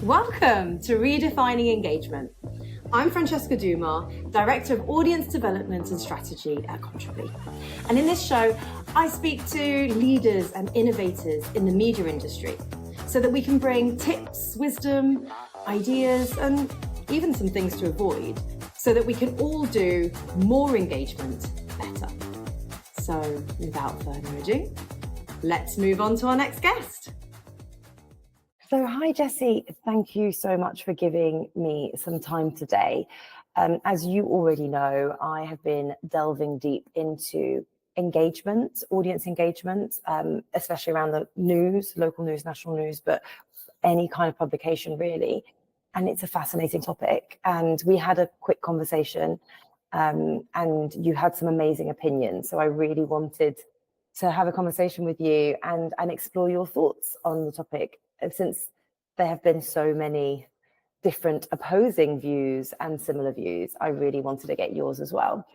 Welcome to Redefining Engagement. I'm Francesca Duma, Director of Audience Development and Strategy at Contribly. And in this show, I speak to leaders and innovators in the media industry so that we can bring tips, wisdom, ideas, and even some things to avoid so that we can all do more engagement better. So without further ado, let's move on to our next guest. So hi, Jesse. Thank you so much for giving me some time today. As you already know, I have been delving deep into engagement, audience engagement, especially around the news, local news, national news, but any kind of publication really. And it's a fascinating topic. And we had a quick conversation and you had some amazing opinions. So I really wanted to have a conversation with you and explore your thoughts on the topic. Since there have been so many different opposing views and similar views, I really wanted to get yours as well.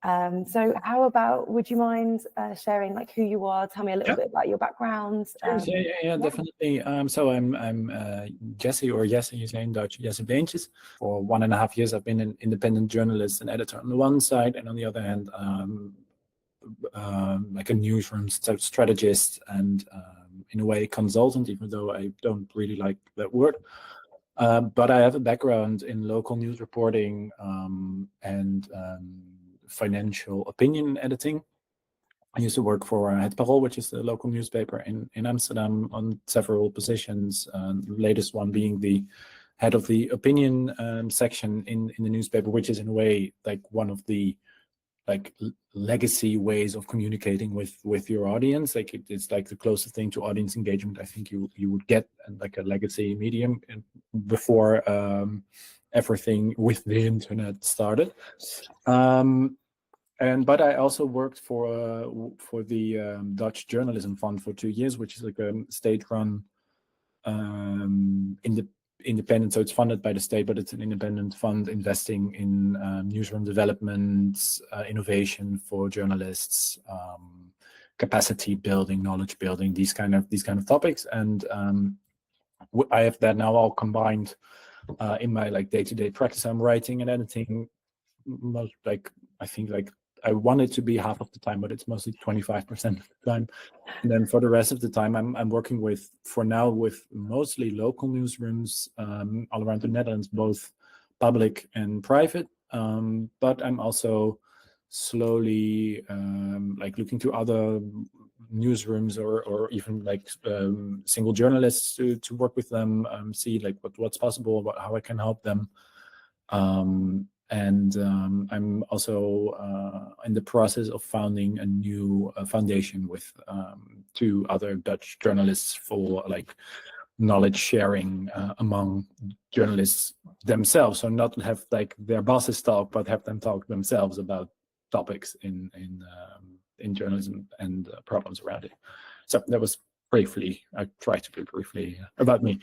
So how about, would you mind sharing like who you are? Tell me a little bit about your background. Yeah, definitely. So I'm Jesse, or Jesse is in Dutch, Jesse Beentjes. For 1.5 years, I've been an independent journalist and editor on the one side, and on the other hand, like a newsroom strategist and in a way consultant, even though I don't really like that word. But I have a background in local news reporting and financial opinion editing. I used to work for Het Parool, which is the local newspaper in Amsterdam, on several positions, the latest one being the head of the opinion section in the newspaper, which is in a way like one of the legacy ways of communicating with your audience. Like it's like the closest thing to audience engagement I think you would get, and like a legacy medium before everything with the internet started. But I also worked for the Dutch Journalism Fund for 2 years, which is like a state-run independent, so it's funded by the state, but it's an independent fund investing in newsroom development, innovation for journalists, capacity building, knowledge building, these kind of topics. And I have that now all combined in my like day-to-day practice. I'm writing and editing most, I think I want it to be half of the time, but it's mostly 25% of the time. And then for the rest of the time, I'm working with mostly local newsrooms all around the Netherlands, both public and private. But I'm also slowly looking to other newsrooms or even single journalists to work with them, see like what's possible, how I can help them. And I'm also in the process of founding a new foundation with 2 other Dutch journalists for like knowledge sharing among journalists themselves. So not have like their bosses talk, but have them talk themselves about topics in journalism and problems around it. So that was briefly, I tried to be briefly about me.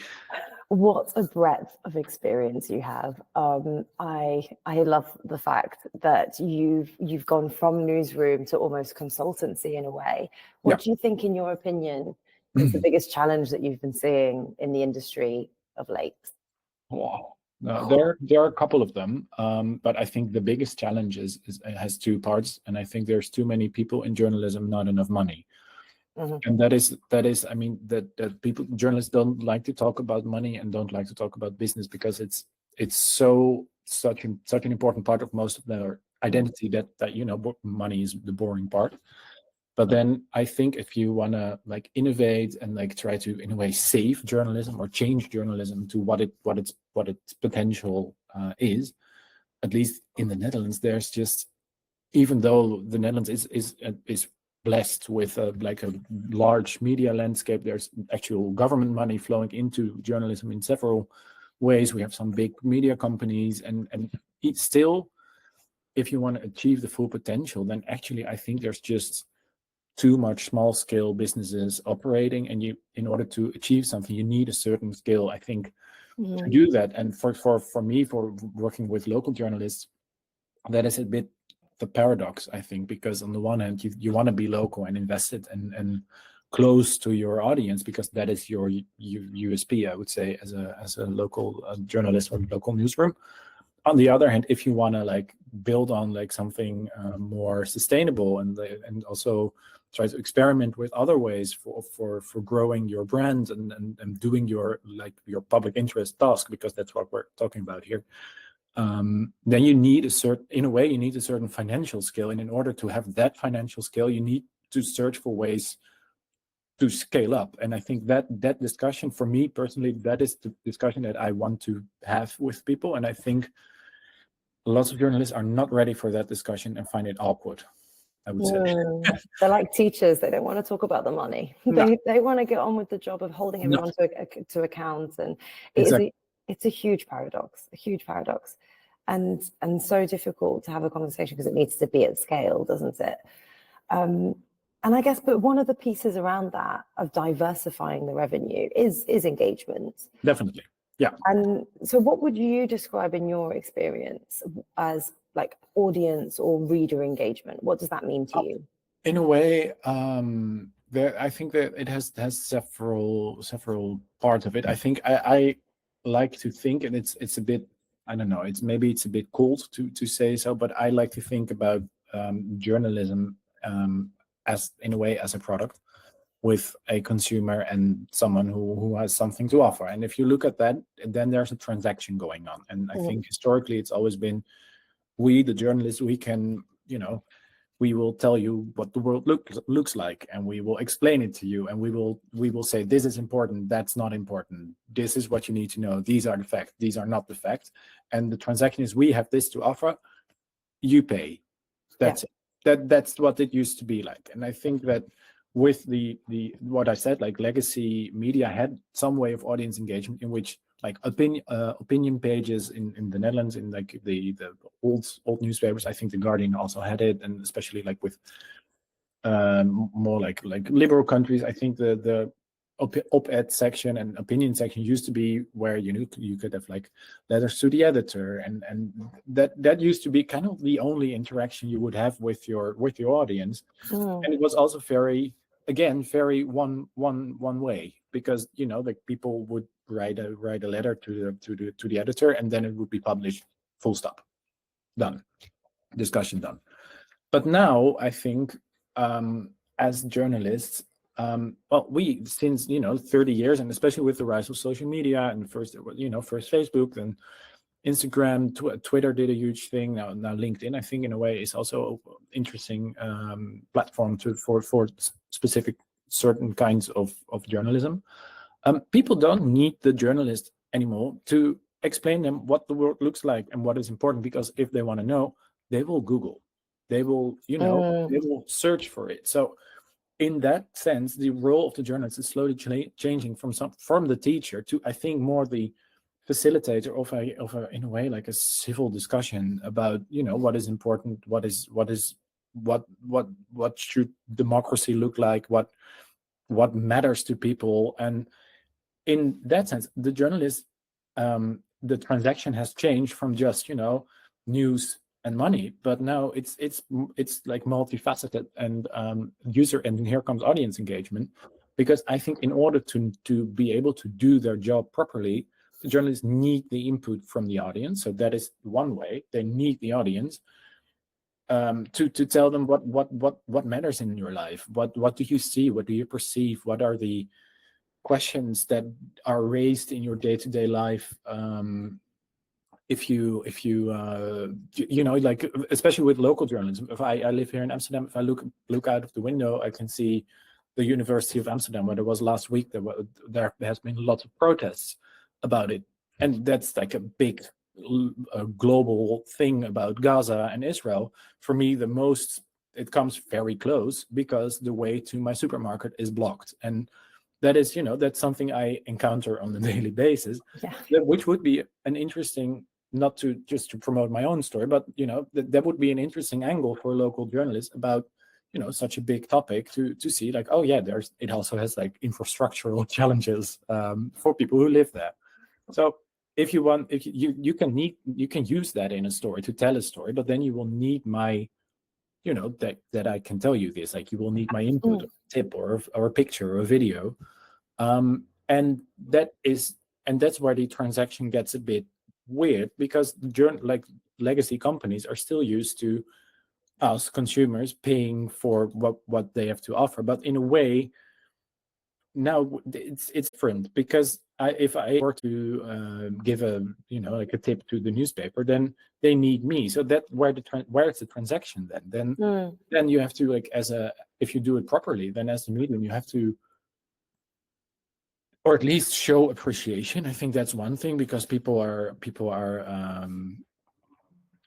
What a breadth of experience you have. I love the fact that you've gone from newsroom to almost consultancy in a way. What do you think, in your opinion, is the biggest challenge that you've been seeing in the industry of late? Wow. There are a couple of them, but I think the biggest challenge has 2 parts, and I think there's too many people in journalism, not enough money. Mm-hmm. And that is, I mean, that journalists don't like to talk about money and don't like to talk about business because it's such an important part of most of their identity that you know, money is the boring part. But then I think if you want to like innovate and like try to in a way save journalism or change journalism to what its potential is, at least in the Netherlands, there's just, even though the Netherlands is blessed with a large media landscape, there's actual government money flowing into journalism in several ways. We have some big media companies, and it's still, if you want to achieve the full potential, then actually I think there's just too much small scale businesses operating, and in order to achieve something, you need a certain scale, I think, to do that. And for me, for working with local journalists, that is a bit the paradox, I think, because on the one hand, you want to be local and invested and close to your audience, because that is your USP, I would say, as a local journalist or local newsroom. On the other hand, if you want to like build on like something more sustainable and also try to experiment with other ways for growing your brand and doing your public interest task, because that's what we're talking about here, then you need a certain financial skill. And in order to have that financial skill, you need to search for ways to scale up. And I think that discussion, for me personally, that is the discussion that I want to have with people. And I think lots of journalists are not ready for that discussion and find it awkward, I would say. They're like teachers. They don't want to talk about the money. No. They want to get on with the job of holding everyone to account. And it's a huge paradox, and so difficult to have a conversation because it needs to be at scale, doesn't it? And I guess, but one of the pieces around that of diversifying the revenue is engagement. Definitely. Yeah. And so what would you describe in your experience as like audience or reader engagement? What does that mean to you? In a way, I think that it has several parts of it. I think I like to think, and it's a bit, I don't know, it's a bit cold to say so, but I like to think about journalism as, in a way, as a product with a consumer and someone who has something to offer. And if you look at that, then there's a transaction going on. And I think historically it's always been, we, the journalists, we can, we will tell you what the world looks like, and we will explain it to you, and we will say, this is important, that's not important, this is what you need to know, these are the facts, these are not the facts. And the transaction is, we have this to offer, you pay. That's it. That's what it used to be like. And I think that with the what I said, like legacy media had some way of audience engagement in which like opinion pages in the Netherlands, in like the old newspapers. I think the Guardian also had it, and especially like with more like liberal countries, I think the op-ed section and opinion section used to be where you could have like letters to the editor, and that used to be kind of the only interaction you would have with your audience. And it was also very one way, because like people would write a letter to the editor, and then it would be published, full stop, done, discussion done. But now I think as journalists, we, since 30 years, and especially with the rise of social media, and first Facebook, then Instagram, Twitter did a huge thing. Now LinkedIn, I think, in a way, is also an interesting platform for specific certain kinds of journalism. People don't need the journalist anymore to explain them what the world looks like and what is important, because if they want to know, they will Google, they will they will search for it. So in that sense, the role of the journalist is slowly changing from the teacher to, I think, more the facilitator of a in a way like a civil discussion about what is important, what should democracy look like, what matters to people. And in that sense, the journalist, the transaction has changed from just news and money, but now it's like multifaceted and user, and here comes audience engagement, because I think in order to be able to do their job properly, the journalists need the input from the audience. So that is one way. They need the audience to tell them what matters in your life. What do you see? What do you perceive? What are the questions that are raised in your day-to-day life? If you like, especially with local journalism, if I live here in Amsterdam, if I look out of the window, I can see the University of Amsterdam, where there was last week, there has been lots of protests about it. And that's like a big global thing about Gaza and Israel. For me, it comes very close, because the way to my supermarket is blocked. And that is, that's something I encounter on a daily basis, which would be an interesting, not to just to promote my own story, but, that would be an interesting angle for local journalists about, such a big topic to see, like, oh yeah, it also has like infrastructural challenges for people who live there. So if you want, you can use that in a story to tell a story, but then you will need my that I can tell you this, like you will need my input, or tip, or a picture, or a video, and that's where the transaction gets a bit weird, because like legacy companies are still used to us consumers paying for what they have to offer, but in a way now it's different, because if I were to give a like a tip to the newspaper, then they need me. So that where's the transaction then you have to, like, if you do it properly, then as the medium you have to, or at least show appreciation. I think that's one thing, because people are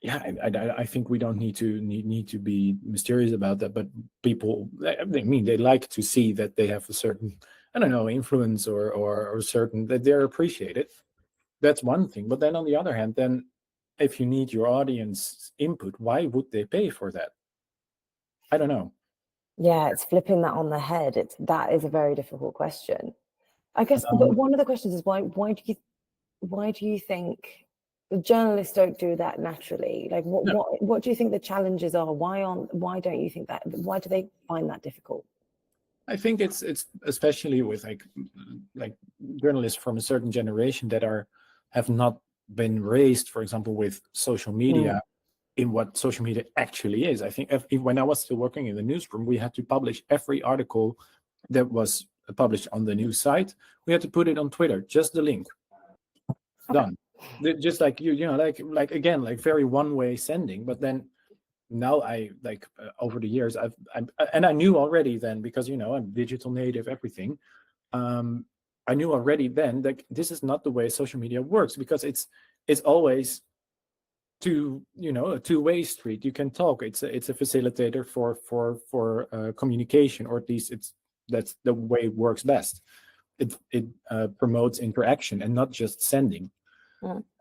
I think we don't need to be mysterious about that, but people, they like to see that they have a certain, I don't know, influence or certain, that they're appreciated. That's one thing. But then on the other hand, then if you need your audience input, why would they pay for that? I don't know. Yeah, it's flipping that on the head. That is a very difficult question. I guess one of the questions is why do you think the journalists don't do that naturally? Like what do you think the challenges are? Why don't you think that? Why do they find that difficult? I think it's especially with like journalists from a certain generation that have not been raised, for example, with social media, in what social media actually is. I think when I was still working in the newsroom, we had to publish every article that was published on the news site. We had to put it on Twitter, just the link. Done. Just like like again, like very one-way sending. But then now over the years I knew already then, because I'm digital native, everything. I knew already then that this is not the way social media works, because it's always a two-way street. You can talk. It's a facilitator for communication, or at least that's the way it works best. It promotes interaction and not just sending.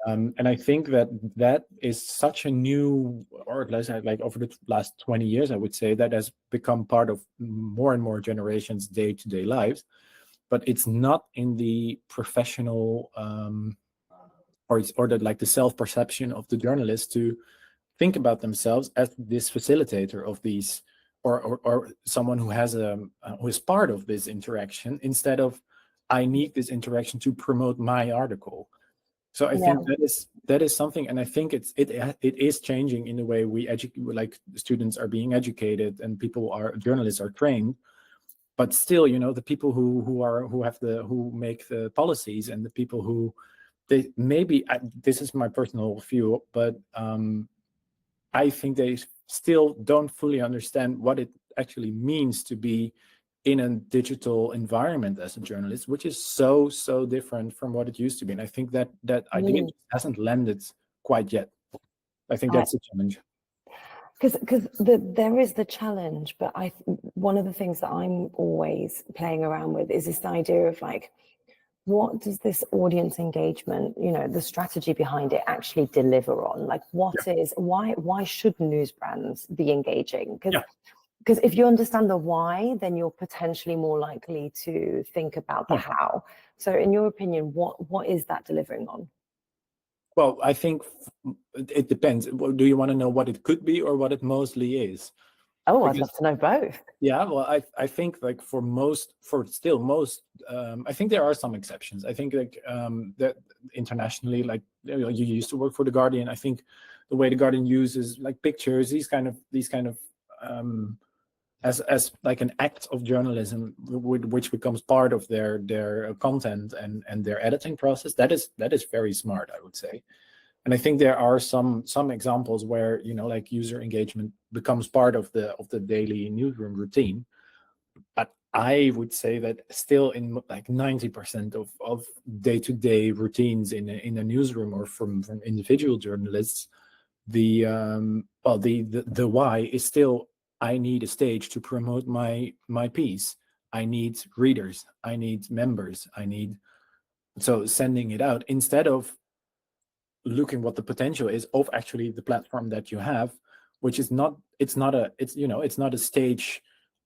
And I think that is such a new, or at least like over the last 20 years, I would say, that has become part of more and more generations' day-to-day lives. But it's not in the professional or the self-perception of the journalist to think about themselves as this facilitator of these, or someone who is part of this interaction, instead of, I need this interaction to promote my article. So I think that is something, and I think it is changing in the way we like students are being educated, and journalists are trained. But still, the people who make the policies, and the people who this is my personal view, but I think they still don't fully understand what it actually means to be in a digital environment as a journalist, which is so different from what it used to be. And I think that idea hasn't landed quite yet. I think that's a challenge. Because there is the challenge, but one of the things that I'm always playing around with is this idea of, like, what does this audience engagement, the strategy behind it, actually deliver on? Like, why should news brands be engaging? Because if you understand the why, then you're potentially more likely to think about the how. So in your opinion, what is that delivering on? Well, I think it depends. Do you want to know what it could be, or what it mostly is? Oh, I'd love to know both. Yeah, well, I think, like, I think there are some exceptions. I think, like, that internationally, like, you used to work for The Guardian. I think the way The Guardian uses, like, pictures, these kind of as like an act of journalism, which becomes part of their content and their editing process. That is very smart, I would say. And I think there are some examples where like user engagement becomes part of the daily newsroom routine. But I would say that still, in like 90% of day-to-day routines in a newsroom, or from individual journalists, the why is still, I need a stage to promote my piece. I need readers. I need members. So sending it out, instead of looking what the potential is of actually the platform that you have, which is not a stage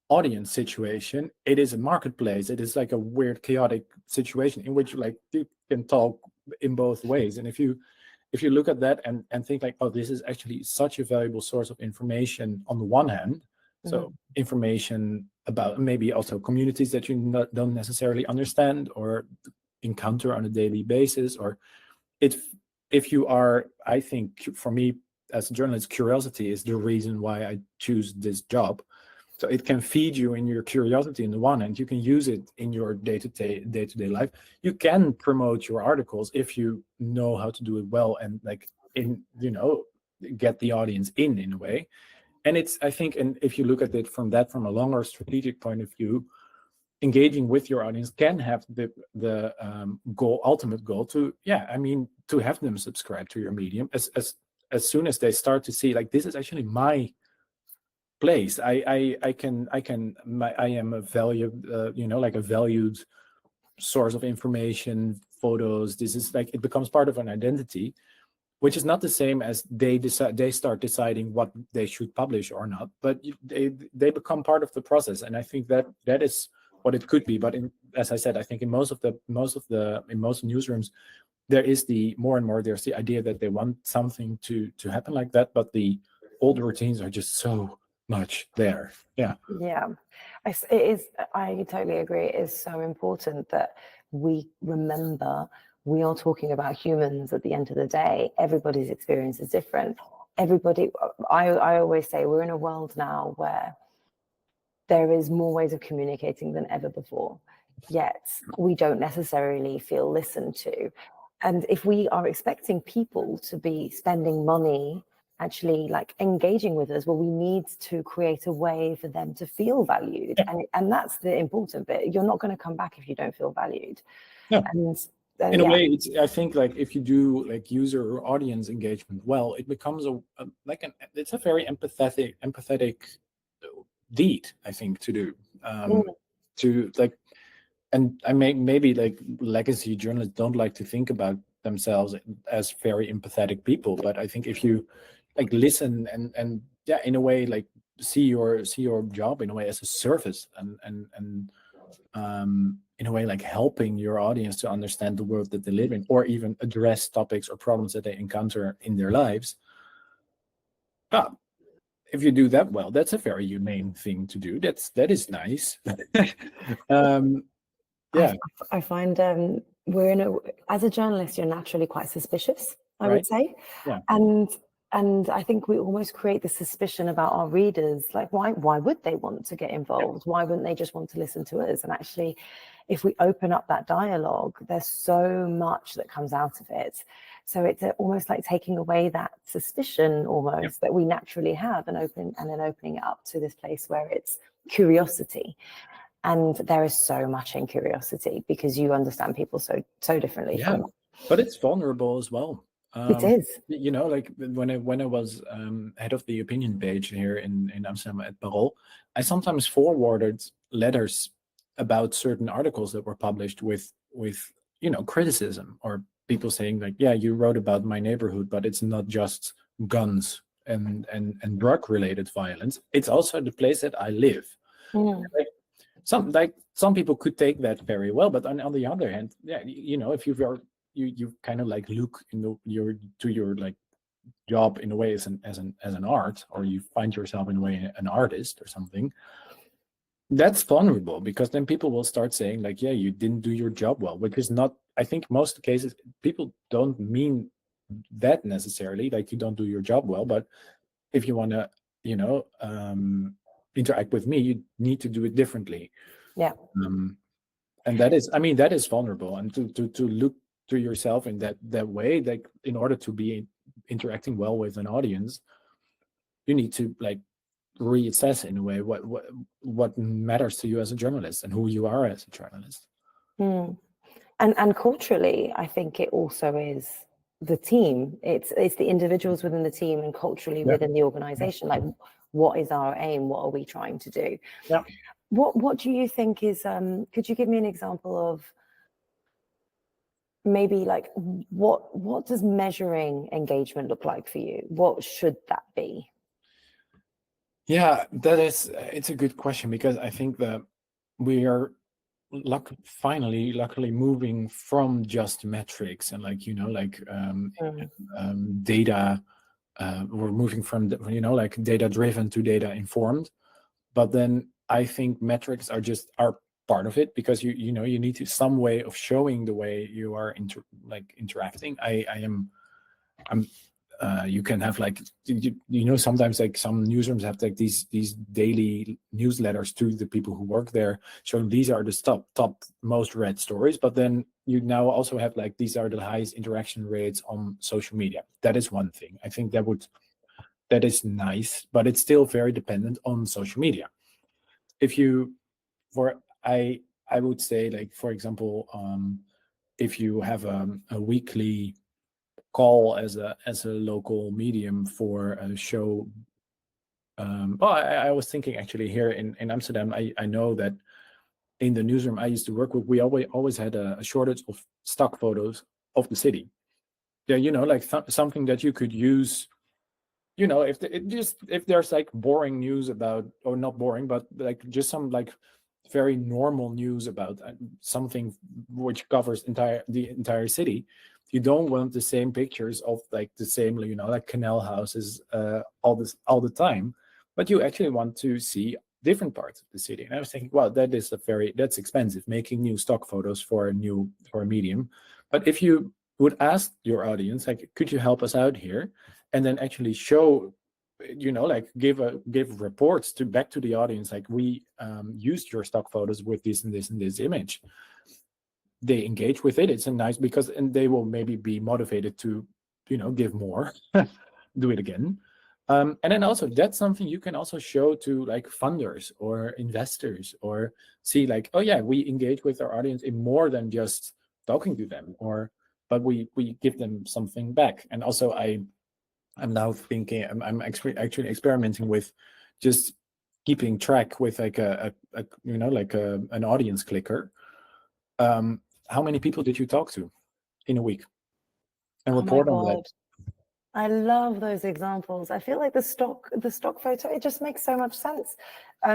audience situation. It is a marketplace. It is like a weird, chaotic situation in which, like, you can talk in both ways. And if you if you look at that and think like, oh, this is actually such a valuable source of information on the one hand, so information about maybe also communities that you don't necessarily understand or encounter on a daily basis, or if you are, I think for me as a journalist, curiosity is the reason why I choose this job. So it can feed you in your curiosity in the one hand. You can use it in your day-to-day life. You can promote your articles if you know how to do it well and like get the audience in a way. And it's, I think, and if you look at it from a longer strategic point of view, engaging with your audience can have the ultimate goal to have them subscribe to your medium as soon as they start to see like, this is actually my place. I am a valued like a valued source of information, photos. This is like, it becomes part of an identity, which is not the same as they start deciding what they should publish or not, but they become part of the process. And I think that is what it could be. But as I said, I think in most newsrooms, there is more and more there's the idea that they want something to happen like that, but the old routines are just so much there. Yeah. It is. I totally agree. It is so important that we remember we are talking about humans at the end of the day. Everybody's experience is different. I always say we're in a world now where there is more ways of communicating than ever before, yet we don't necessarily feel listened to. And if we are expecting people to be spending money actually like engaging with us, well, we need to create a way for them to feel valued. And that's the important bit. You're not going to come back if you don't feel valued. Yeah. And in a way, I think like if you do like user or audience engagement well, it becomes it's a very empathetic deed, I think, to do. To like, and I maybe like legacy journalists don't like to think about themselves as very empathetic people, but I think if you like listen and in a way like see your job in a way as a service and in a way like helping your audience to understand the world that they live in, or even address topics or problems that they encounter in their lives. If you do that well, that's a very humane thing to do. That is nice. I find as a journalist, you're naturally quite suspicious, I would say. Yeah. And I think we almost create the suspicion about our readers, like why would they want to get involved? Why wouldn't they just want to listen to us? And actually, if we open up that dialogue, there's so much that comes out of it. So it's almost like taking away that suspicion almost that we naturally have and then opening it up to this place where it's curiosity. And there is so much in curiosity because you understand people so differently. Yeah, but it's vulnerable as well. It is. Like when I was head of the opinion page here in Amsterdam at Parool, I sometimes forwarded letters about certain articles that were published with criticism, or people saying like, yeah, you wrote about my neighborhood, but it's not just guns and drug related violence. It's also the place that I live. Some people could take that very well, but on the other hand, if you kind of like look to your like job in a way as an art, or you find yourself in a way an artist or something, that's vulnerable, because then people will start saying like, yeah, you didn't do your job well, which is not, I think most cases people don't mean that necessarily, like you don't do your job well, but if you want to interact with me, you need to do it differently. And that is vulnerable, and to look to yourself in that way, like in order to be interacting well with an audience, you need to like reassess in a way what matters to you as a journalist and who you are as a journalist. And culturally, I think it also is the team. It's the individuals within the team, and culturally within the organization. Like, what is our aim? What are we trying to do? Yeah. What do you think is? Could you give me an example of maybe like what does measuring engagement look like for you? What should that be? Yeah, it's a good question, because I think that we are luckily moving from just metrics and data. We're moving from data driven to data informed. But then I think metrics are part of it, because you need some way of showing the way you are interacting. You can have sometimes some newsrooms have these daily newsletters to the people who work there, so these are the top most read stories. But then you now also have these are the highest interaction rates on social media. That is one thing. I think that is nice, but it's still very dependent on social media. I would say, for example, if you have a weekly call as a local medium for a show. I was thinking actually here in Amsterdam, I know that in the newsroom I used to work with, we always had a shortage of stock photos of the city. Yeah, something that you could use. If there's boring news about, or not boring, but just some very normal news about something which covers the entire city, you don't want the same pictures of the same canal houses all the time, but you actually want to see different parts of the city. And I was thinking, well, that's expensive, making new stock photos for a medium. But if you would ask your audience, could you help us out here, and then actually show, give reports back to the audience, we used your stock photos with this and this and this image, they engage with it. It's a nice, and they will maybe be motivated to give more, do it again. And then also, that's something you can also show to funders or investors, or see oh yeah, we engage with our audience in more than just talking to them, but we give them something back. And also I'm now thinking, I'm actually experimenting with just keeping track with an audience clicker. How many people did you talk to in a week, and report on that? I love those examples. I feel like the stock photo, it just makes so much sense.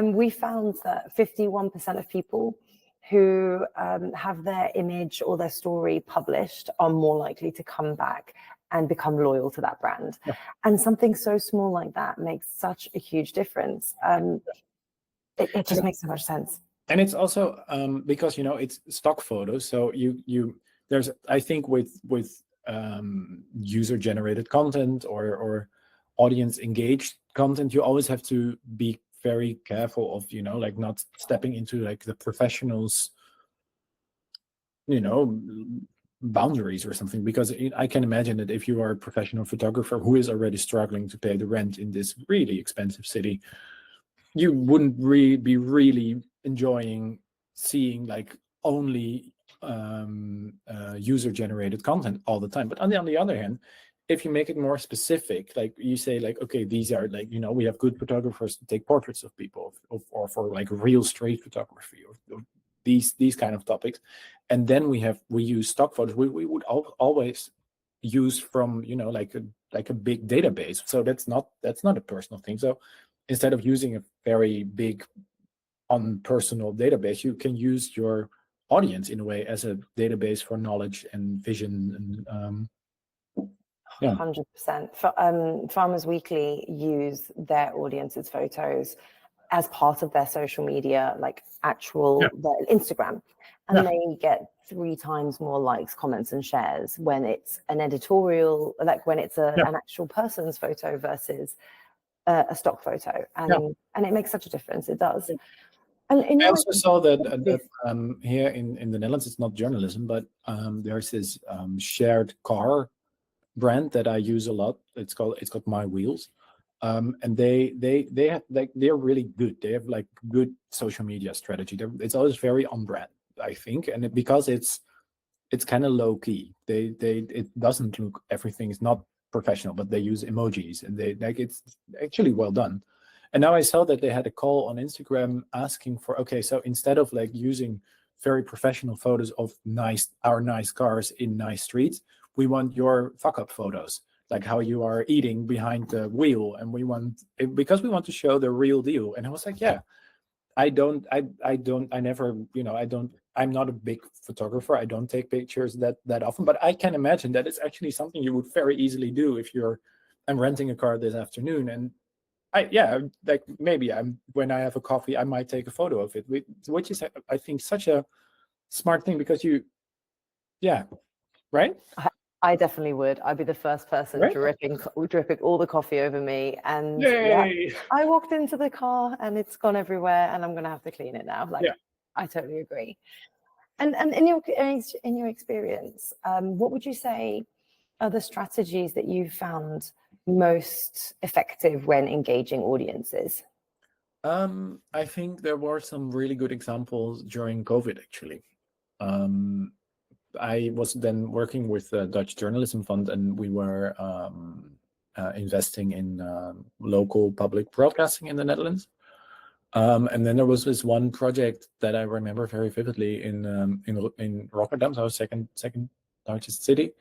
We found that 51% of people who have their image or their story published are more likely to come back and become loyal to that brand. Yeah. And something so small like that makes such a huge difference. It just makes so much sense. And it's also because it's stock photos, so there's, I think, with user generated content or audience engaged content, you always have to be very careful of not stepping into the professionals boundaries or something, because I can imagine that if you are a professional photographer who is already struggling to pay the rent in this really expensive city, you wouldn't be really enjoying seeing only user generated content all the time. But on the other hand, if you make it more specific, you say okay, these are we have good photographers to take portraits of people, or for real street photography, or these kind of topics, and then we use stock photos. We would always use from a big database. So that's not a personal thing. So instead of using a very big unpersonal database, you can use your audience in a way as a database for knowledge and vision. And 100%. Farmers Weekly use their audience's photos as part of their social media, their Instagram, and they get 3 times more likes, comments, and shares when it's an editorial, when it's an actual person's photo versus a stock photo, and it makes such a difference. It does. And I also saw that here in the Netherlands, it's not journalism, but there's this shared car brand that I use a lot. It's called My Wheels, and they're really good. They have good social media strategy. It's always very on brand, I think, and because it's kind of low key. It doesn't look, everything is not professional, but they use emojis, and it's actually well done. And now I saw that they had a call on Instagram asking for, okay, so instead of using very professional photos of our nice cars in nice streets, we want your fuck up photos, how you are eating behind the wheel, and because we want to show the real deal. And I was like, yeah, I don't I'm not a big photographer. I don't take pictures that often, but I can imagine that it's actually something you would very easily do if I'm renting a car this afternoon, and like maybe when I have a coffee, I might take a photo of it, which is, I think, such a smart thing, because right? I definitely would. I'd be the first person Right? dripping all the coffee over me. And Yay! I walked into the car and it's gone everywhere, and I'm going to have to clean it now. Like, I totally agree. And in your experience, what would you say are the strategies that you found most effective when engaging audiences? I think there were some really good examples during COVID, actually. I was then working with the Dutch Journalism Fund, and we were investing in local public broadcasting in the Netherlands. And then there was this one project that I remember very vividly in Rotterdam, so second largest city,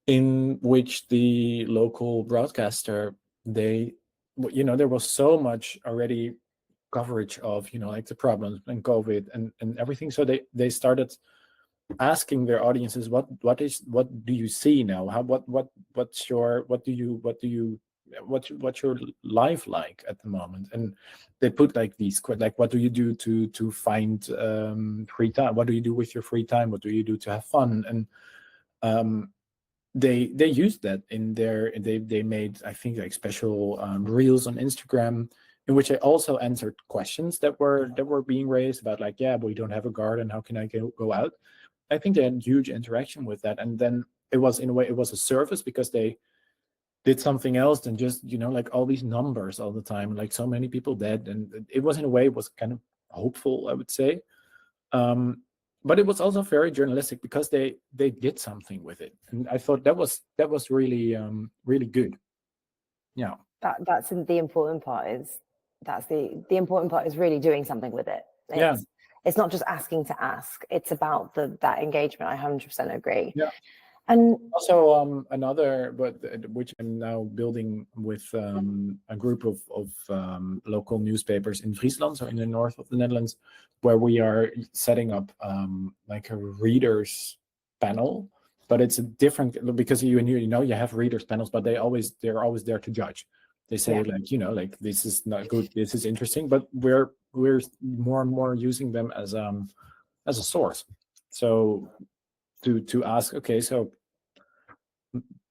in which the local broadcaster, there was so much already coverage of like the problems and COVID and everything. So they started asking their audiences, what do you see now? What's your life like at the moment? And they put like these, like, what do you do to find free time? What do you do with your free time? What do you do to have fun? And they used that in they made, I think, like special reels on Instagram, in which I also answered questions that were being raised about, like, we don't have a garden, how can I go out? I think they had huge interaction with that. And then it was, in a way, it was a service, because they did something else than just, like all these numbers all the time, like so many people dead. And it was, in a way, it was kind of hopeful, I would say. But it was also very journalistic, because they did something with it. And I thought that was really, really good. Yeah. That's the important part is the important part is really doing something with it. It's not just asking to ask. It's about that engagement. I 100% agree. Yeah. And also another, which I'm now building with a group of local newspapers in Friesland, so in the north of the Netherlands, where we are setting up like a readers panel. But it's a different, because you have readers panels, but they're always there to judge. They say, like, this is not good, this is interesting, but we're more and more using them as a source. So to ask, okay, so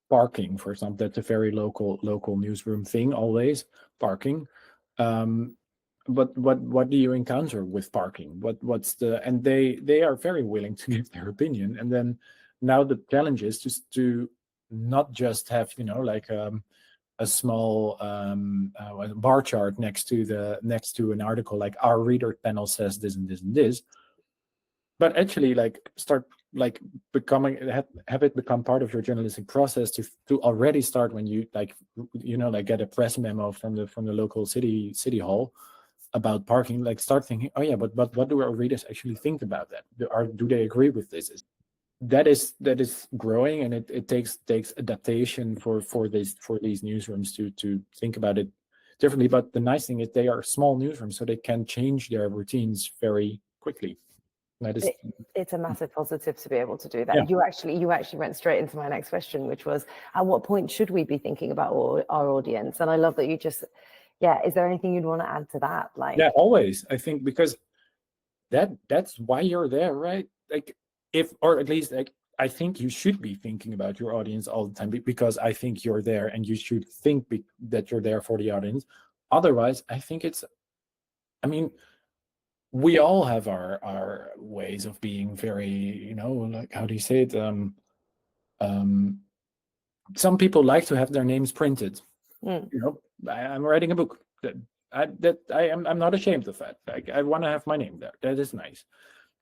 parking, for example, that's a very local newsroom thing, always parking. But what do you encounter with parking? And they are very willing to give their opinion. And then now the challenge is just to not just have like a small bar chart next to an article, like, our reader panel says this and this and this, but actually, like, start like have it become part of your journalistic process to already start when you like get a press memo from the local city hall about parking, like, start thinking, oh yeah, but what do our readers actually think about that? Do they agree with this? That is growing, and it takes adaptation for these newsrooms to think about it differently. But the nice thing is they are small newsrooms, so they can change their routines very quickly. It's a massive positive to be able to do that. You actually went straight into my next question, which was, at what point should we be thinking about our audience? And I love that you just, is there anything you'd want to add to that? Like, always. I think because that's why you're there, right? Like, or at least, like, I think you should be thinking about your audience all the time, because I think you're there, and you should think that you're there for the audience. Otherwise, I think we all have our ways of being very, like, how do you say it? Some people like to have their names printed. I'm writing a book I'm not ashamed of that. Like, I want to have my name there. That is nice.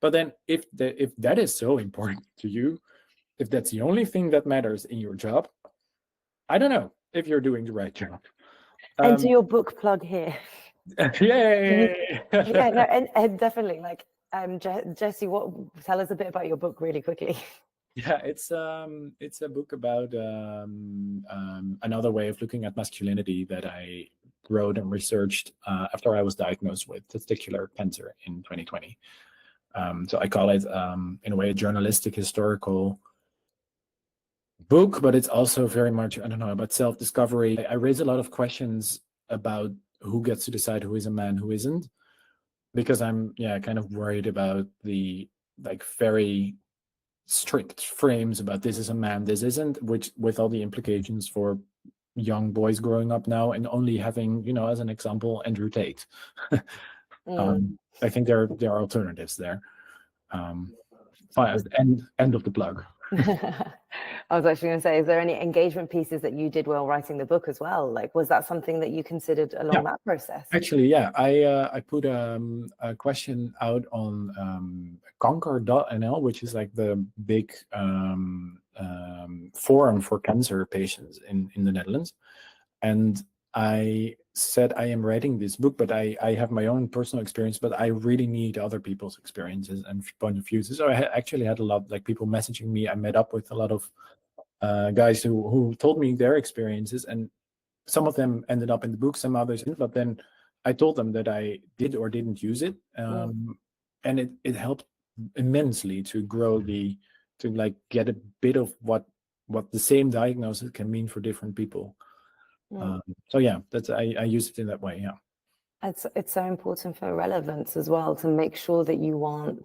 But then if that is so important to you, if that's the only thing that matters in your job, I don't know if you're doing the right job. Enter your book plug here. Yay! And definitely, like, Jesse, tell us a bit about your book really quickly. Yeah, it's a book about another way of looking at masculinity that I wrote and researched after I was diagnosed with testicular cancer in 2020. So I call it, in a way, a journalistic historical book, but it's also very much, I don't know, about self-discovery. I raise a lot of questions about who gets to decide who is a man, who isn't, because I'm kind of worried about the very strict frames about this is a man, this isn't, which with all the implications for young boys growing up now and only having, as an example, Andrew Tate. I think there are alternatives there. End of the plug. I was actually going to say, is there any engagement pieces that you did while writing the book as well? Like, was that something that you considered along that process? Actually, yeah. I put a question out on Conquer.nl, which is like the big forum for cancer patients in the Netherlands. And I said, I am writing this book, but I have my own personal experience, but I really need other people's experiences and point of views. So I actually had a lot, like, people messaging me. I met up with a lot of guys who told me their experiences, and some of them ended up in the book, some others didn't, but then I told them that I did or didn't use it. And it helped immensely to grow to get a bit of what the same diagnosis can mean for different people. So yeah, that's I use it in that way. Yeah, it's so important for relevance as well, to make sure that you're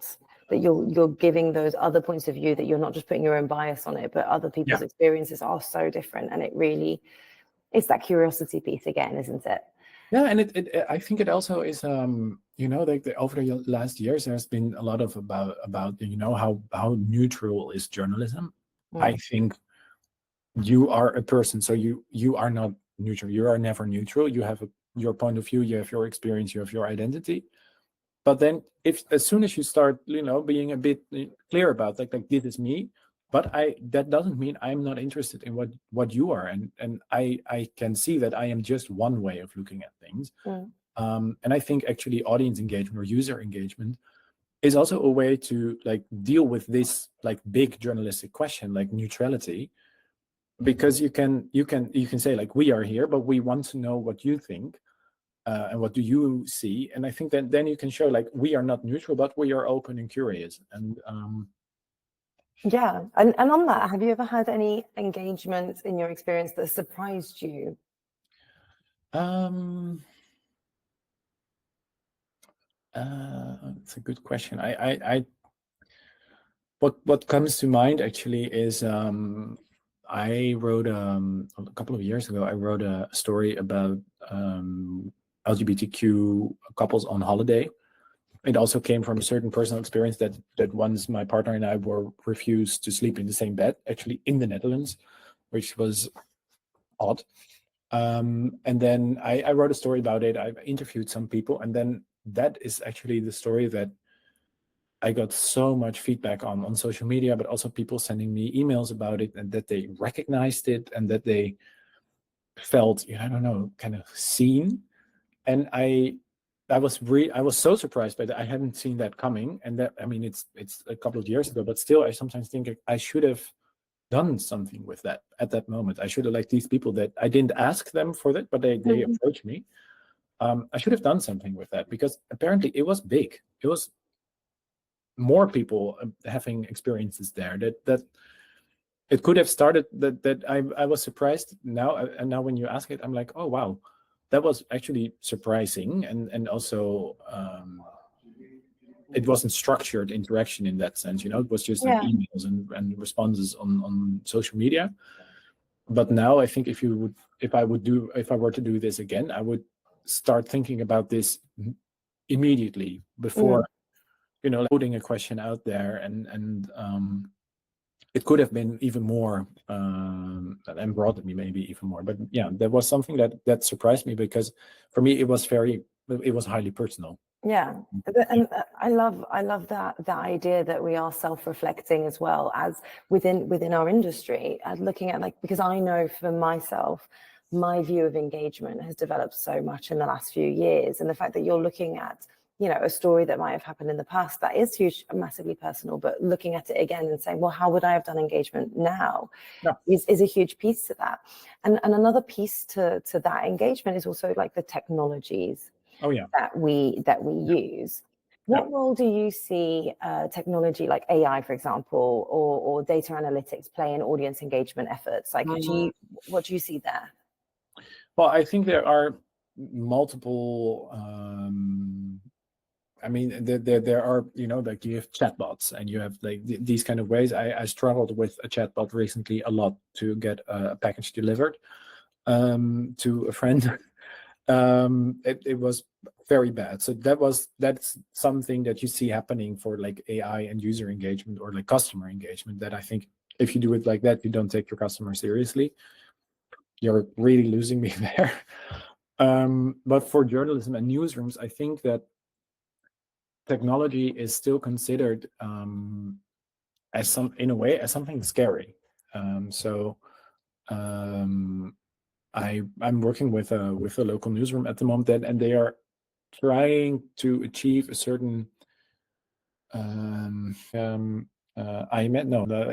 giving those other points of view, that you're not just putting your own bias on it, but other people's experiences are so different, and it's that curiosity piece again, isn't it? Yeah, and I think it also is, over the last years, there's been a lot of about how neutral is journalism. I think you are a person, so you are not neutral. You are never neutral. You have your point of view, you have your experience, you have your identity. But then, as soon as you start, being a bit clear about this is me, but that doesn't mean I'm not interested in what you are, and I can see that I am just one way of looking at things. And I think actually audience engagement or user engagement is also a way to deal with this big journalistic question, like neutrality, because you can say we are here, but we want to know what you think. And what do you see? And I think that then you can show we are not neutral, but we are open and curious. And yeah, and on that, have you ever had any engagement in your experience that surprised you? It's a good question. What comes to mind actually is I wrote a couple of years ago. I wrote a story about LGBTQ couples on holiday. It also came from a certain personal experience that once my partner and I were refused to sleep in the same bed, actually in the Netherlands, which was odd. And then I wrote a story about it. I interviewed some people, and then that is actually the story that I got so much feedback on social media, but also people sending me emails about it, and that they recognized it and that they felt, kind of seen. And I was so surprised by that. I hadn't seen that coming, and that, it's a couple of years ago, but still, I sometimes think I should have done something with that at that moment. I should have, these people that I didn't ask them for that, but they approached me. I should have done something with that, because apparently it was big. It was more people having experiences there that it could have started. That I was surprised now, and now when you ask it, I'm like, oh wow. That was actually surprising, and also it wasn't structured interaction in that sense. It was just emails and responses on social media. But now I think if I were to do this again, I would start thinking about this immediately before putting a question out there, and it could have been even more and brought me maybe even more. But yeah, there was something that surprised me, because for me it was highly personal. Yeah, and I love that idea that we are self-reflecting as well as within our industry, looking at because I know for myself, my view of engagement has developed so much in the last few years, and the fact that you're looking at a story that might have happened in the past that is huge, massively personal, but looking at it again and saying, well, how would I have done engagement now? Is a huge piece to that. And another piece to that engagement is also the technologies that we use. What role do you see technology like AI, for example, or data analytics play in audience engagement efforts? Like, what do you see there? Well, I think there are multiple. I mean, there are, like you have chatbots and you have like these kind of ways. I struggled with a chatbot recently a lot to get a package delivered to a friend. It was very bad. So that's something that you see happening for like AI and user engagement or like customer engagement, that I think if you do it like that, you don't take your customer seriously. You're really losing me there. But for journalism and newsrooms, I think that technology is still considered as in a way as something scary. I'm working with a local newsroom at the moment, and they are trying to achieve a certain the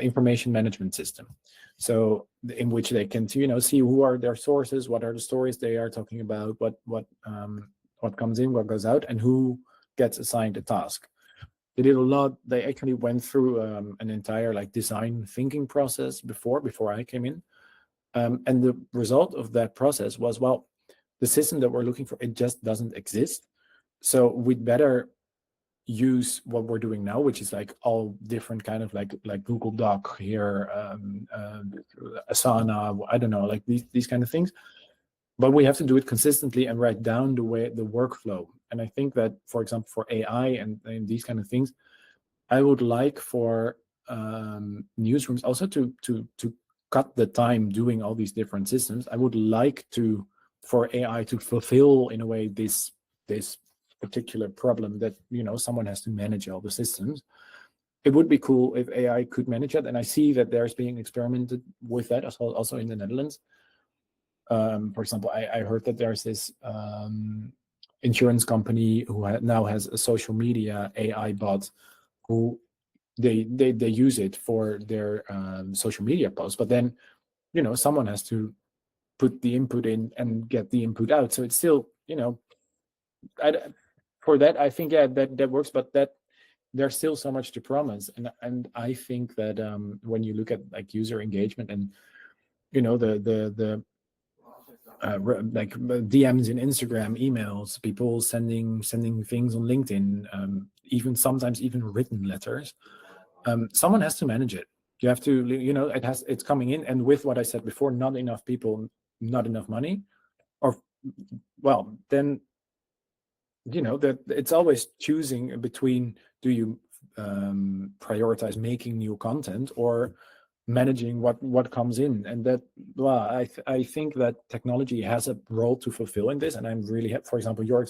information management system. So in which they can see who are their sources, what are the stories they are talking about, what comes in, what goes out, and who gets assigned a task. They did a lot. They actually went through an entire like design thinking process before I came in. And the result of that process was, well, the system that we're looking for, it just doesn't exist. So we'd better use what we're doing now, which is like all different kind of like Google Doc here, Asana, I don't know, like these kind of things. But we have to do it consistently and write down the workflow. And I think that, for example, for AI and these kind of things, I would like for newsrooms also to cut the time doing all these different systems. I would like for AI to fulfill in a way this particular problem that someone has to manage all the systems. It would be cool if AI could manage it, and I see that there's being experimented with that also in the Netherlands. For example, I heard that there's this insurance company who now has a social media AI bot who they use it for their social media posts, but then someone has to put the input in and get the input out. So it's still for that I think that works, but that there's still so much to promise. And I think that when you look at like user engagement and the like DMs in Instagram, emails, people sending things on LinkedIn, sometimes even written letters, someone has to manage it. You have to, it's coming in, and with what I said before, not enough people, not enough money, or well, then that it's always choosing between, do you prioritize making new content or managing what comes in? And that, I think that technology has a role to fulfill in this, and I'm really for example, your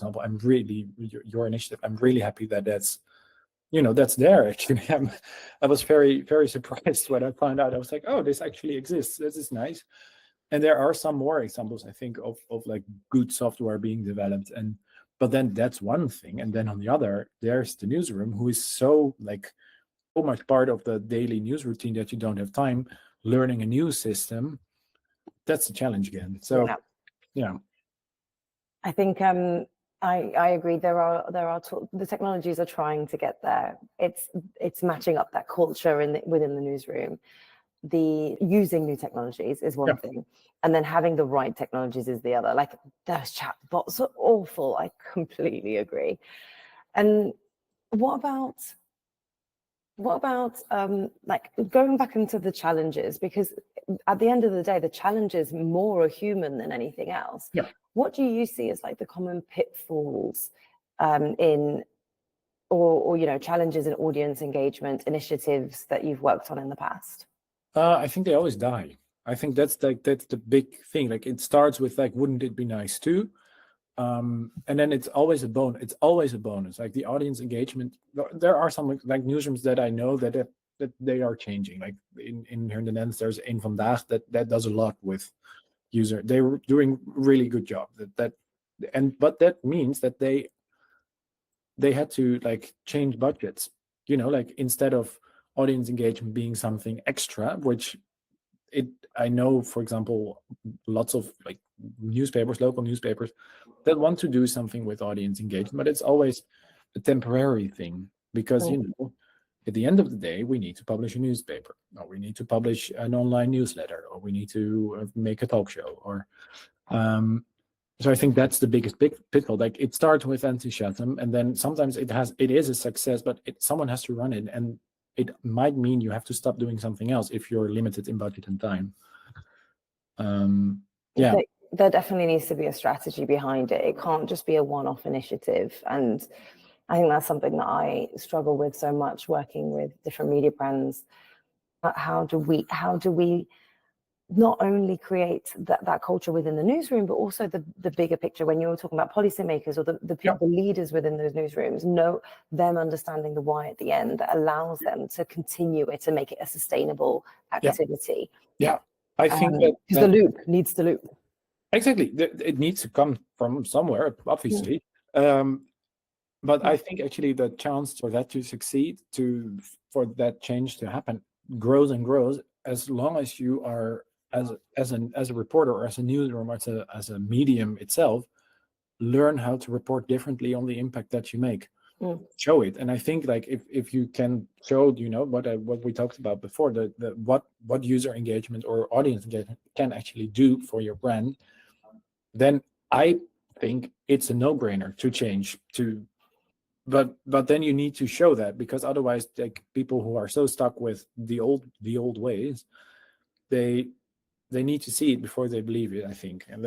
initiative, I'm really happy that that's there. Actually, I was very, very surprised when I found out. I was like, oh, this actually exists. This is nice. And there are some more examples, I think, of like good software being developed. But then that's one thing. And then on the other, there's the newsroom, who is so much part of the daily news routine that you don't have time learning a new system. That's the challenge again. So yeah. I think I agree. There are the technologies are trying to get there. It's matching up that culture within the newsroom. The using new technologies is one thing, and then having the right technologies is the other. Like, those chatbots are awful. I completely agree. And what about like going back into the challenges? Because at the end of the day, the challenges more are human than anything else. Yeah. What do you see as like the common pitfalls in or challenges in audience engagement initiatives that you've worked on in the past? I think they always die. I think that's the big thing. Like, it starts with like, wouldn't it be nice too? And then it's always a bonus. It's always a bonus. Like the audience engagement. There are some like newsrooms that I know that they are changing. Like in here in the Netherlands, there's Een Vandaag that does a lot with user. They were doing really good job. But that means that they had to like change budgets. Like, instead of audience engagement being something extra, which I know, for example, lots of like local newspapers that want to do something with audience engagement, but it's always a temporary thing, because at the end of the day, we need to publish a newspaper, or we need to publish an online newsletter, or we need to make a talk show, or so I think that's the biggest pitfall. Like, it starts with enthusiasm, and then sometimes it is a success, but someone has to run it, and it might mean you have to stop doing something else if you're limited in budget and time. There definitely needs to be a strategy behind it. It can't just be a one-off initiative. And I think that's something that I struggle with so much, working with different media brands. How do we not only create that culture within the newsroom, but also the bigger picture? When you're talking about policymakers or the people, leaders within those newsrooms, know them understanding the why at the end that allows them to continue it and make it a sustainable activity. I think because the loop needs the loop. Exactly, it needs to come from somewhere, obviously. But I think actually the chance for that to succeed, for that change to happen, grows and grows, as long as you are, as a reporter, or as a newsroom, as a medium itself, learn how to report differently on the impact that you make. Show it. And I think, like, if you can show, what we talked about before, what user engagement or audience engagement can actually do for your brand, then I think it's a no-brainer to change to. But then you need to show that, because otherwise, like, people who are so stuck with the old ways, they need to see it before they believe it, I think. And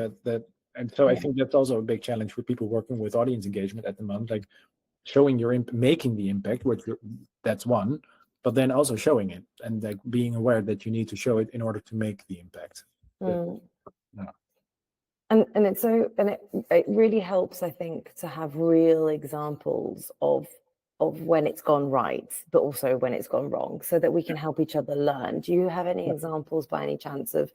so I think that's also a big challenge for people working with audience engagement at the moment, like showing making the impact, that's one, but then also showing it, and like being aware that you need to show it in order to make the impact. And it really helps, I think, to have real examples of when it's gone right, but also when it's gone wrong, so that we can help each other learn. Do you have any examples by any chance of,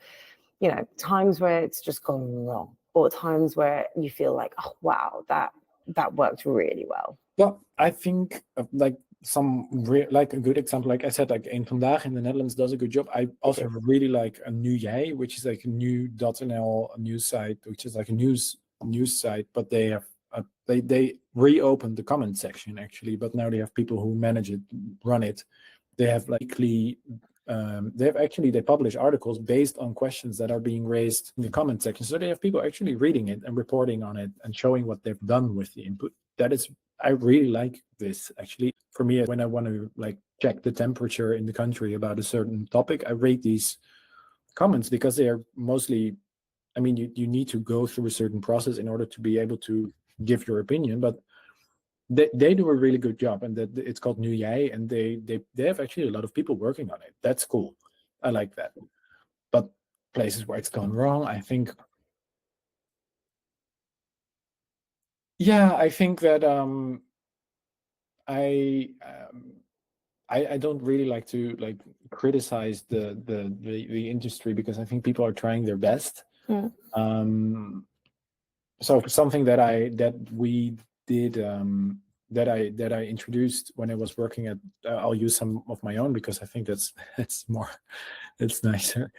times where it's just gone wrong, or times where you feel like, oh wow, that worked really well? Well, I think like like a good example, like I said, like in Vandaag in the Netherlands does a good job. I also really like a Nu Jij, which is like a new.nl news site, which is like a news site, but they have they reopened the comment section actually, but now they have people who manage it, run it. They have likely they publish articles based on questions that are being raised in the comment section. So they have people actually reading it and reporting on it and showing what they've done with the input. I really like this, actually. For me, when I want to like check the temperature in the country about a certain topic, I read these comments, because they are mostly, I mean, you need to go through a certain process in order to be able to give your opinion, but they do a really good job, and that it's called Nu Jij, and they have actually a lot of people working on it. That's cool. I like that. But places where it's gone wrong, I think, I think that I don't really like to like criticize the industry, because I think people are trying their best. So something that we did, that I introduced when I was working at, I'll use some of my own, because I think it's nicer.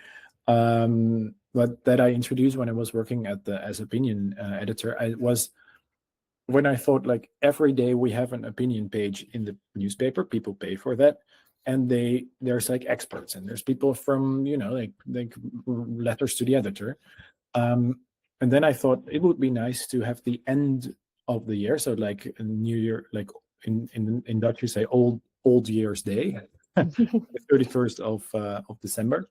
But that I introduced when I was working as opinion editor, was when I thought, like, every day we have an opinion page in the newspaper, people pay for that, and there's like experts, and there's people from like letters to the editor. And then I thought it would be nice to have the end of the year, so like a New Year, like in Dutch you say old Year's Day, the 31st of December.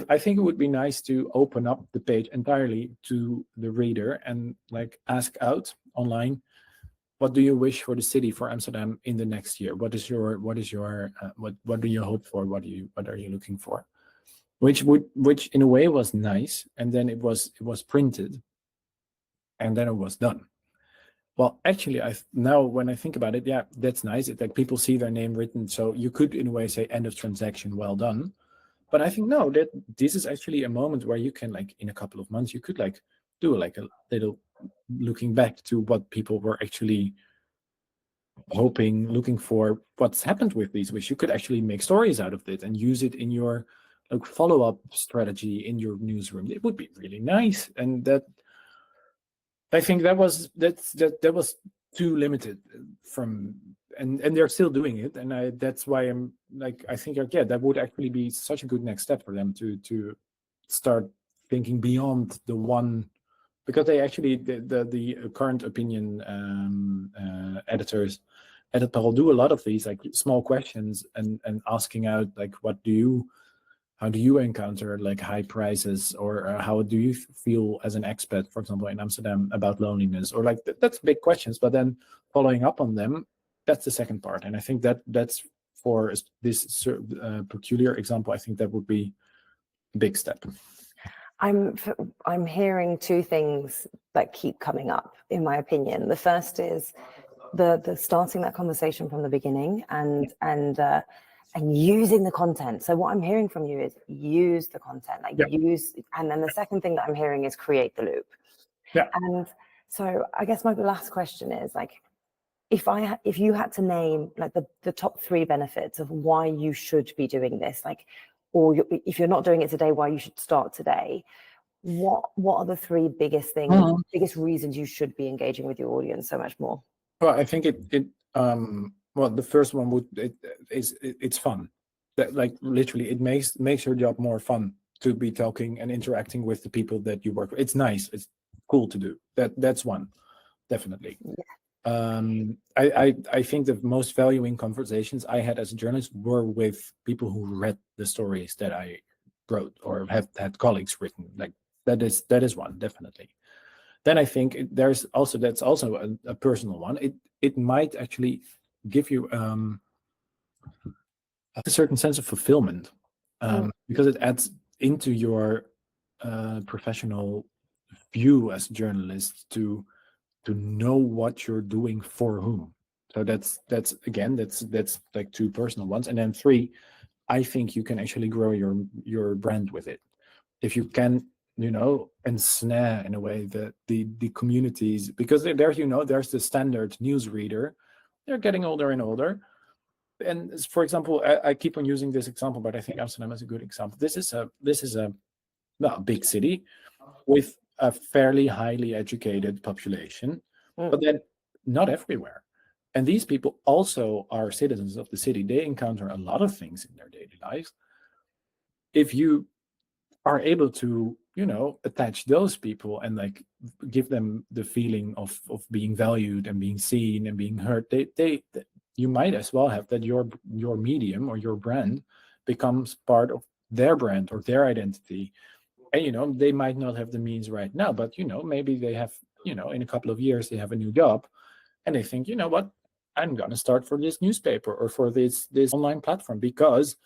I think it would be nice to open up the page entirely to the reader and like ask out online, what do you wish for the city, for Amsterdam, in the next year? What do you hope for? What are you looking for? Which in a way was nice, and then it was printed, and then it was done. Well, actually, now when I think about it, that's nice. It's like people see their name written, so you could in a way say end of transaction, well done. But I think no, that this is actually a moment where you can, like, in a couple of months, you could like do like a little looking back to what people were actually hoping, looking for, what's happened with these wishes. You could actually make stories out of it and use it in your like follow-up strategy in your newsroom. It would be really nice. And that, I think that was too limited from, and they're still doing it, and that's why I'm like, I think yeah, that would actually be such a good next step for them to start thinking beyond the one, because they actually the current opinion editors at Parole do a lot of these like small questions and asking out like, how do you encounter like high prices, or how do you feel as an expat, for example, in Amsterdam about loneliness, or like that's big questions. But then following up on them, that's the second part. And I think that's for this peculiar example, I think that would be a big step. I'm hearing two things that keep coming up, in my opinion. The first is the starting that conversation from the beginning and using the content. So what I'm hearing from you is use the content, like use. And then the second thing that I'm hearing is create the loop. Yeah. And so I guess my last question is like, if you had to name like the top 3 benefits of why you should be doing this, like, or if you're not doing it today, why you should start today, what are the 3 biggest things, biggest reasons you should be engaging with your audience so much more? Well, I think well, the first one it's fun. That like literally it makes your job more fun to be talking and interacting with the people that you work with. It's nice. It's cool to do. That's one, definitely. Yeah. I think the most valuing conversations I had as a journalist were with people who read the stories that I wrote or have had colleagues written. Like that is one, definitely. Then I think that's also a personal one. It might actually give you a certain sense of fulfillment because it adds into your professional view as a journalist to know what you're doing for whom. So that's like 2 personal ones. And then 3, I think you can actually grow your brand with it. If you can, ensnare in a way the communities, because there's the standard news reader. They're getting older and older. And for example, I keep on using this example, but I think Amsterdam is a good example. This is a big city with a fairly highly educated population, but then not everywhere. And these people also are citizens of the city. They encounter a lot of things in their daily lives. If you are able to, attach those people and like give them the feeling of being valued and being seen and being heard, you might as well have that your medium or your brand becomes part of their brand or their identity. And they might not have the means right now, but maybe they have, in a couple of years they have a new job and they think, you know what, I'm gonna start for this newspaper or for this online platform because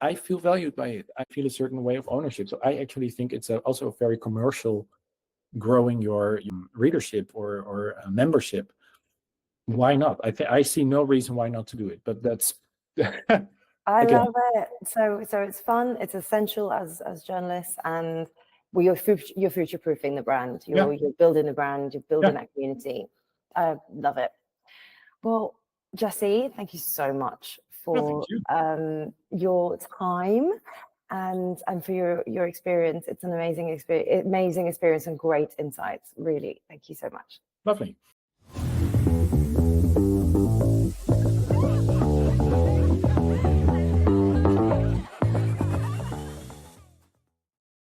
I feel valued by it. I feel a certain way of ownership. So I actually think it's also a very commercial, growing your readership or membership. Why not? I see no reason why not to do it. But that's I love it. So it's fun. It's essential as journalists, and you're future proofing the brand. You're building the brand. You're building that community. I love it. Well, Jesse, thank you so much for your time and for your experience. It's an amazing experience and great insights. Really, thank you so much. Lovely.